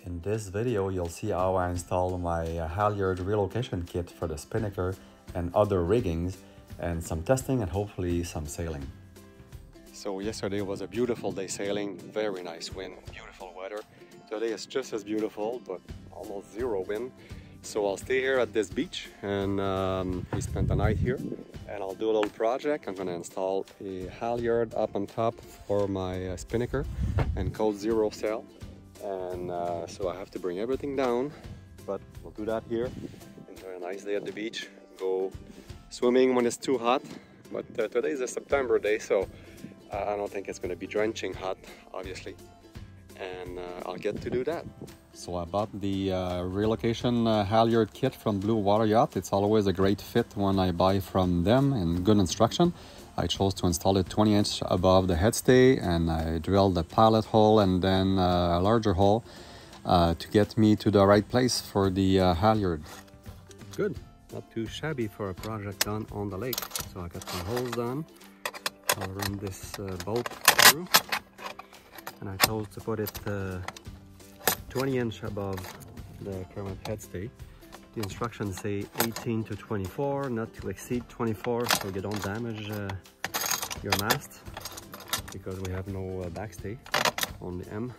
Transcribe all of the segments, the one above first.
In this video, you'll see how I install my halyard relocation kit for the spinnaker and other riggings, and some testing and hopefully some sailing. So yesterday was a beautiful day sailing, very nice wind, beautiful weather. Today is just as beautiful, but almost zero wind. So I'll stay here at this beach and we spent the night here, and I'll do a little project. I'm gonna install a halyard up on top for my spinnaker and code zero sail. And so I have to bring everything down, but we'll do that here. Enjoy a nice day at the beach, go swimming when it's too hot. But today is a September day, so I don't think it's going to be drenching hot, obviously. And I'll get to do that. So I bought the relocation halyard kit from Blue Water Yacht. It's always a great fit when I buy from them and good instruction. I chose to install it 20 inch above the headstay, and I drilled a pilot hole and then a larger hole to get me to the right place for the halyard. Good, not too shabby for a project done on the lake. So I got some holes done. I'll run this bolt through, and I chose to put it 20 inch above the current headstay. The instructions say 18 to 24, not to exceed 24, so you don't damage your mast, because we have no backstay on the M.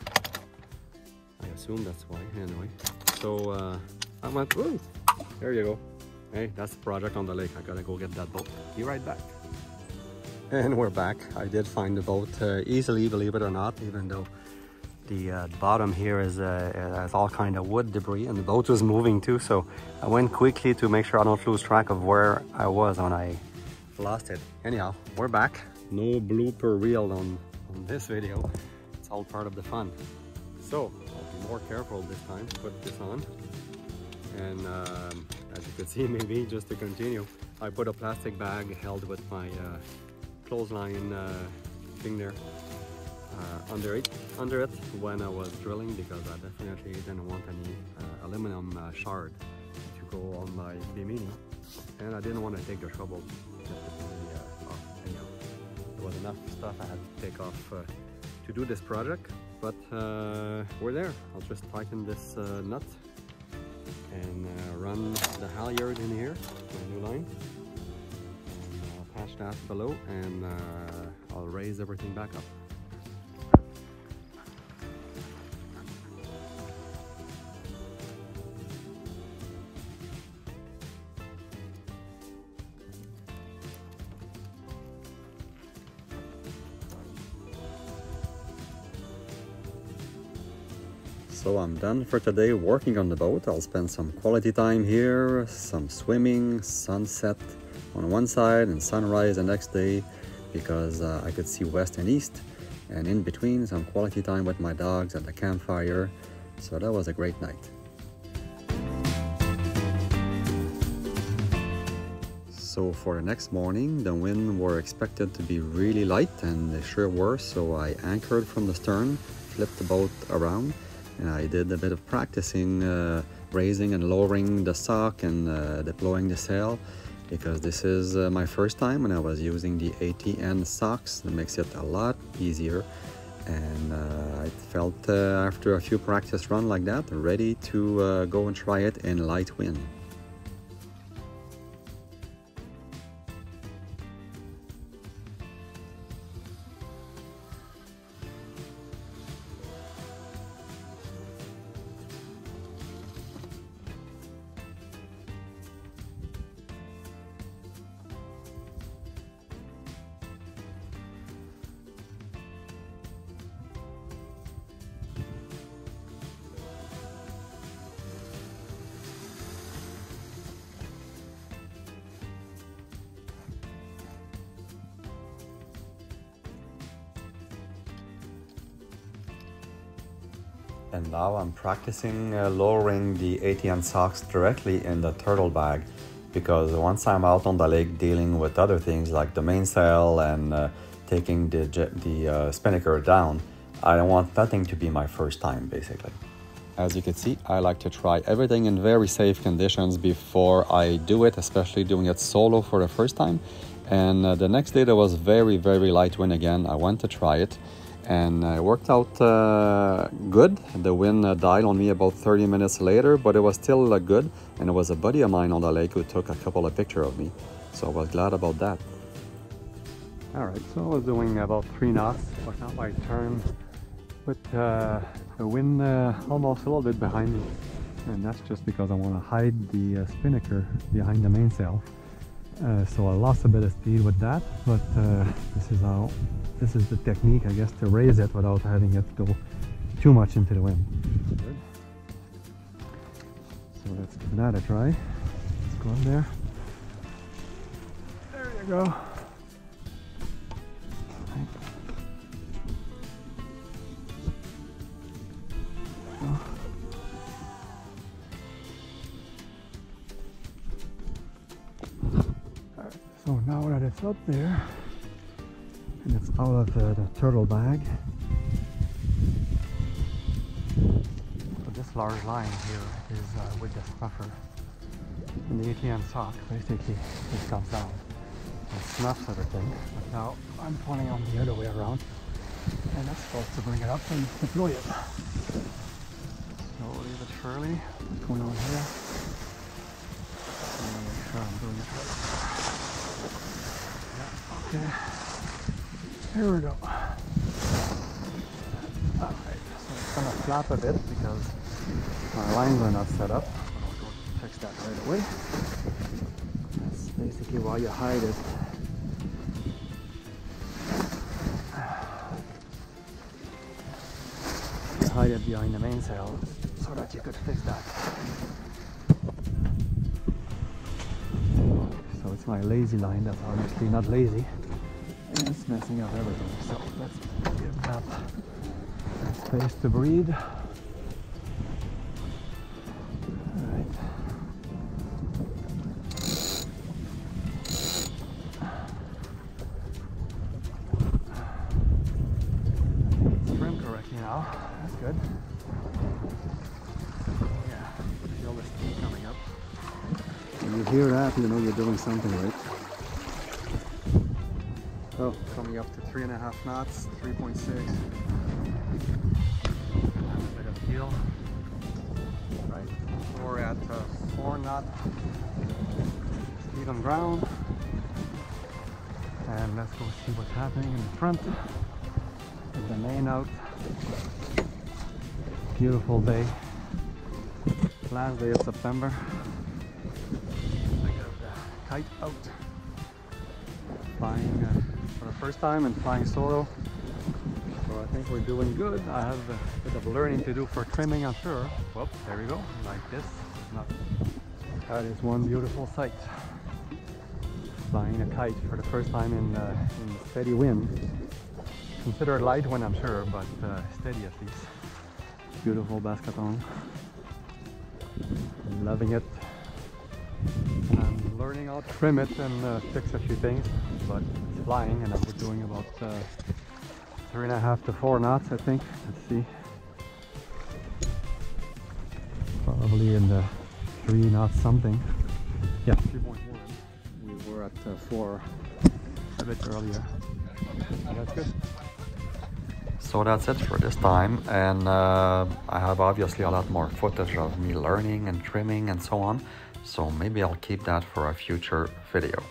I assume that's why, anyway. So I went, ooh, there you go. Hey, that's the project on the lake. I gotta go get that boat. Be right back. And we're back. I did find the boat easily, believe it or not, even though the bottom here is has all kind of wood debris, and the boat was moving too, so I went quickly to make sure I don't lose track of where I was when I lost it. Anyhow, we're back. No blooper reel on this video. It's all part of the fun. So I'll be more careful this time. Put this on, and as you can see, maybe just to continue, I put a plastic bag held with my clothesline thing there under it when I was drilling, because I definitely didn't want any aluminum shard to go on my bimini, and I didn't want to take the trouble to get the bimini off. Anyhow, there was enough stuff I had to take off to do this project, but we're there. I'll just tighten this nut and run the halyard in here, my new line, and I'll patch that below, and I'll raise everything back up. So I'm done for today working on the boat. I'll spend some quality time here, some swimming, sunset on one side and sunrise the next day, because I could see west and east, and in between some quality time with my dogs at the campfire. So that was a great night. So for the next morning, the wind were expected to be really light, and they sure were. So I anchored from the stern, flipped the boat around, and I did a bit of practicing raising and lowering the sock and deploying the sail, because this is my first time when I was using the ATN socks. That makes it a lot easier, and I felt after a few practice runs like that, ready to go and try it in light wind. And now I'm practicing lowering the ATN socks directly in the turtle bag, because once I'm out on the lake dealing with other things like the mainsail and taking the spinnaker down, I don't want nothing to be my first time, basically. As you can see, I like to try everything in very safe conditions before I do it, especially doing it solo for the first time. And the next day there was very light wind again. I went to try it, and it worked out good. The wind died on me about 30 minutes later, but it was still good, and it was a buddy of mine on the lake who took a couple of pictures of me, so I was glad about that. Alright, so I was doing about 3 knots, but now I turn with the wind almost a little bit behind me, and that's just because I want to hide the spinnaker behind the mainsail. So I lost a bit of speed with that, but this is the technique, I guess, to raise it without having it go too much into the wind. Good. So let's give that a try. Let's go up there. There you go. So now that it's up there and it's out of the turtle bag, so this large line here is with the snuffer, and the ATM sock basically just comes down and snuffs everything. But now I'm pulling on the other way around, and that's supposed to bring it up and deploy it. Slowly but surely. What's going on here? I'm make sure I'm doing it right. Okay, here we go. Alright, so it's gonna flap a bit because my lines are not set up. I'll go fix that right away. That's basically why you hide it. You hide it behind the mainsail so that you could fix that. So it's my lazy line that's honestly not lazy, and it's messing up everything. So let's give that space to breathe. Alright. It's trimmed correctly now. That's good. Yeah, feel the steam coming up. When you hear that, you know you're doing something right. Oh, coming up to 3.5 knots, 3.6. A bit of heel. Right, we're at 4 knot speed on ground. And let's go see what's happening in the front. With the main out. Beautiful day. Last day of September. Kite out, flying for the first time and flying solo, so I think we're doing good. I have a bit of learning to do for trimming, I'm sure. Well, there we go, like this. That is one beautiful sight. Flying a kite for the first time in steady wind. Considered light wind, I'm sure, but steady at least. Beautiful Bascaton. I'm loving it. I'm learning how to trim it and fix a few things, but it's flying, and we're doing about 3.5 to 4 knots, I think. Let's see. Probably in the 3 knots something. Yeah, 3.1. We were at 4 a bit earlier. That's good. So that's it for this time, and I have obviously a lot more footage of me learning and trimming and so on. So maybe I'll keep that for a future video.